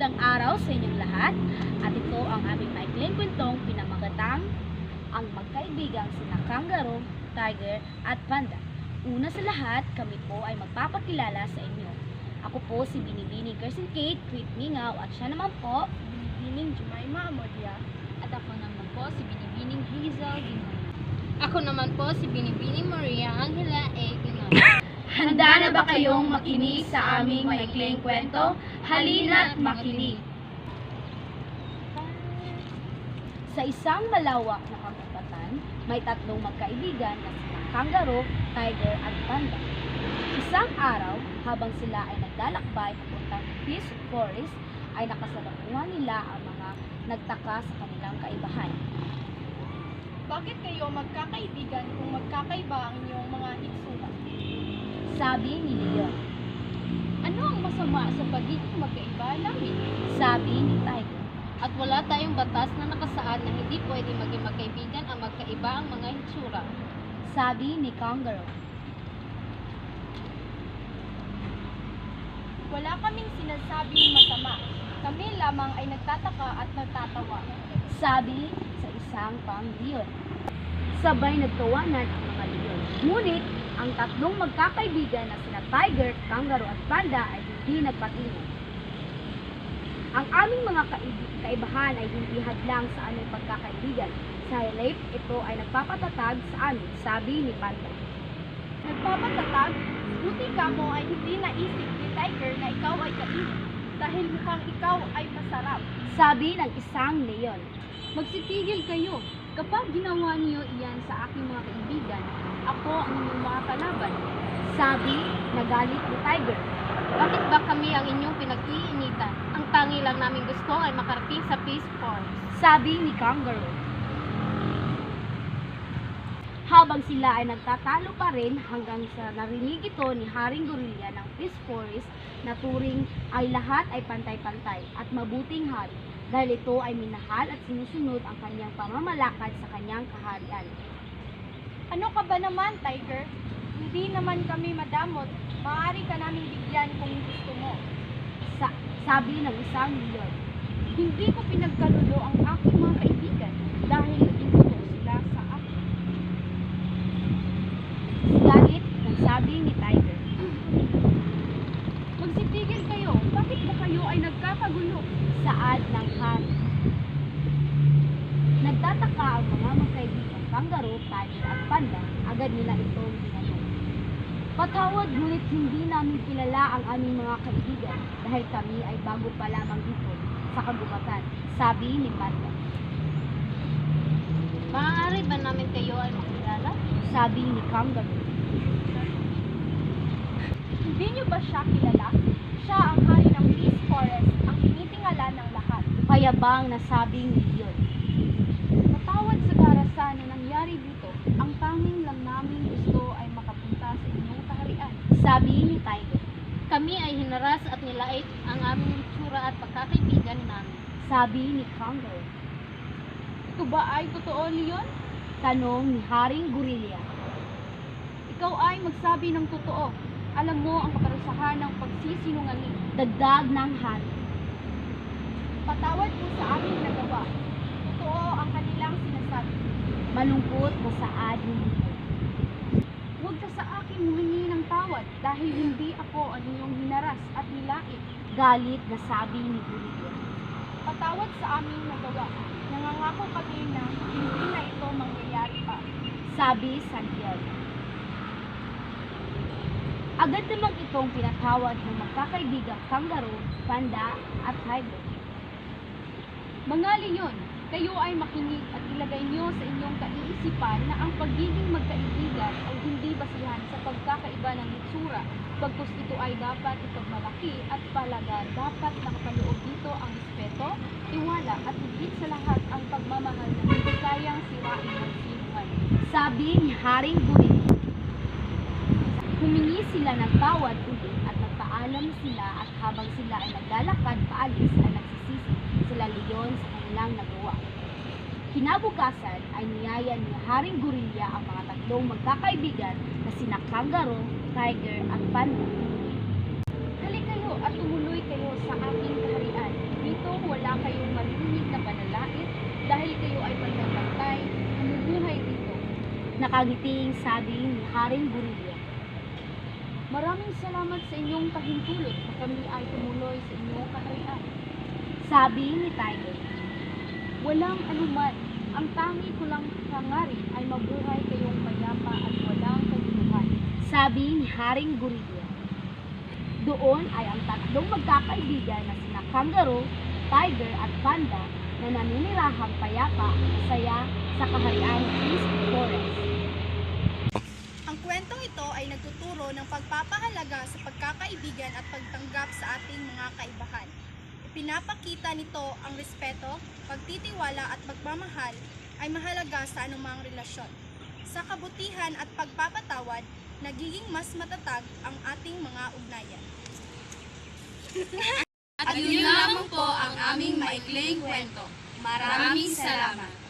Magandang araw sa inyong lahat at ito ang aming maikling kwentong pinamagatang ang magkaibigang sina Kangaroo, Tiger at Panda. Una sa lahat, kami po ay magpapakilala sa inyo. Ako po si Binibining Kirsten Kate Tweet Mingaw at siya naman po Binibining Jemima Amodia. At ako naman po si Binibining Hazel Ginoy. Ako naman po si Binibining Maria Angela A. Ginoy. Handa na ba kayong makinig sa aming maikling kwento? Halina't makinig! Sa isang malawak na kagubatan, may tatlong magkaibigan na sina Kangaroo, Tiger at Panda. Isang araw, habang sila ay naglalakbay papuntang Peace Forest, ay nakasalubungan nila ang mga nagtaka sa kanilang kaibahan. Bakit kayo magkakaibigan kung magkakaiba ang inyong mga hitsura? Sabi ni Leon. Ano ang masama sa pagiging magkaiba namin? Sabi ni Tiger. At wala tayong batas na nakasaad na hindi pwede maging magkaibigan ang magkaiba ang mga hitsura. Sabi ni Kangaroo. Wala kaming sinasabing masama. Kami lamang ay nagtataka at nagtatawa. Sabi sa isang pang leon. Sabay nagtawanan ang mga leon. Ngunit, ang tatlong magkakaibigan na sina Tiger, Kangaroo at Panda ay hindi nagpatingin. Ang aming mga kaibahan ay hindi hadlang sa aming pagkakaibigan. Sa halip, ito ay nagpapatatag sa amin, sabi ni Panda. Nagpapatatag, buti ka mo ay hindi naisip ni Tiger na ikaw ay kainin dahil mukhang ikaw ay masarap. Sabi ng isang leon. Magsitigil kayo. Kapag ginawa niyo iyan sa aking mga kaibigan, ako ang inyong mga kalaban. Sabi, nagalit ni Tiger. Bakit ba kami ang inyong pinag-iinitan? Ang tangi lang namin gusto ay makarating sa Peace Forest. Sabi ni Kangaroo. Habang sila ay nagtatalo pa rin hanggang sa narinig ito ni Haring Gorilla ng Peace Forest na turing ay lahat ay pantay-pantay at mabuting hari dahil ito ay minahal at sinusunod ang kanyang pamamalakad sa kanyang kaharian. Ano ka ba naman, Tiger? Hindi naman kami madamot. Maaari ka namin bigyan kung gusto mo. Sabi ng isang leon. Hindi ko pinagkalulo ang aking mga kaibigan dahil naging totoo sila sa akin. Galit ng sabi ni Tiger. Magsitigil kayo. Bakit ba kayo ay nagkakagulo? Saad ng hari. Nagtataka ang mga magkaibigan Kangaroo, Tiger at Panda. Agad nila itong tinanong. Patawad, ngunit hindi namin kilala ang aming mga kaibigan dahil kami ay bago pa lamang dito sa kagubatan, sabi ni Panda. Maaari ba namin kayo ay makilala? Sabi ni Kangaroo. Hindi niyo ba siya kilala? Siya ang hari ng Peace Forest, ang tinitingala ng lahat. Payabang na sabi ni Leon. Patawad sa karasan na nangyari dito. Ang tanging lang namin gusto ay makapunta sa inyong kaharian. Sabi ni Tiger. Kami ay hinaras at nilait ang aming hitsura at pagkakaibigan namin. Sabi ni Kangaroo. Ito ba ay totoo, Leon? Tanong ni Haring Gorilla. Ikaw ay magsabi ng totoo. Alam mo ang kaparusahan ng pagsisinungaling. Dagdag ng hari. Patawad mo sa aming nagawa. Totoo ang kanilang sinasabi. Malungkot na saad ni Leon. Huwag ka sa akin humingi ng tawad dahil hindi ako ang iyong hinaras at nilait. Galit na sabi ni Gorilla. Patawad sa aming nagawa. Nangangako kami na hindi na ito mangyayari pa. Sabi sa Leon. Agad namang itong pinatawad ng magkakaibigang Kangaroo, Panda at Tiger. Mga leon, kayo ay makinig at ilagay niyo sa inyong kaiisipan na ang pagiging magkaibigan ay hindi basihan sa pagkakaiba ng hitsura, bagkus ito ay dapat ipagmalaki at palaga. Dapat nakapaloob dito ang respeto, tiwala at higit sa lahat ang pagmamahal na hindi kayang sirain ng sinuman. Sabi ni Haring Gorilla. Humingi sila ng tawad ulit at nagpaalam sila at habang sila ay naglalakad paalis ay nagsisisi sila leon sa kanilang nagawa. Kinabukasan ay niyaya ni Haring Gorilla ang mga tatlong magkakaibigan na sina Kangaroo, Tiger at Panda. Halika kayo at tumuloy kayo sa aking kaharian. Nakangiting sabi ni Haring Gorilla. Maraming salamat sa inyong kahintulot na kami ay tumuloy sa inyong kaharian. Sabi ni Tiger. Walang anuman, ang tangi ko lang hangarin ay mabuhay kayong payapa at walang kaguluhan. Sabi ni Haring Gorilla. Doon ay ang tatlong magkakaibigan na sina Kangaroo, Tiger at Panda na naninirahang payapa at masaya sa kaharian ng East Forest. Ang kwentong ito ay nagtuturo ng pagpapahalaga sa pagkakaibigan at pagtanggap sa ating mga kaibahan. Pinapakita nito ang respeto, pagtitiwala at pagmamahal ay mahalaga sa anumang relasyon. Sa kabutihan at pagpapatawad, nagiging mas matatag ang ating mga ugnayan. At yun lamang po ang aming maikling kwento. Maraming salamat.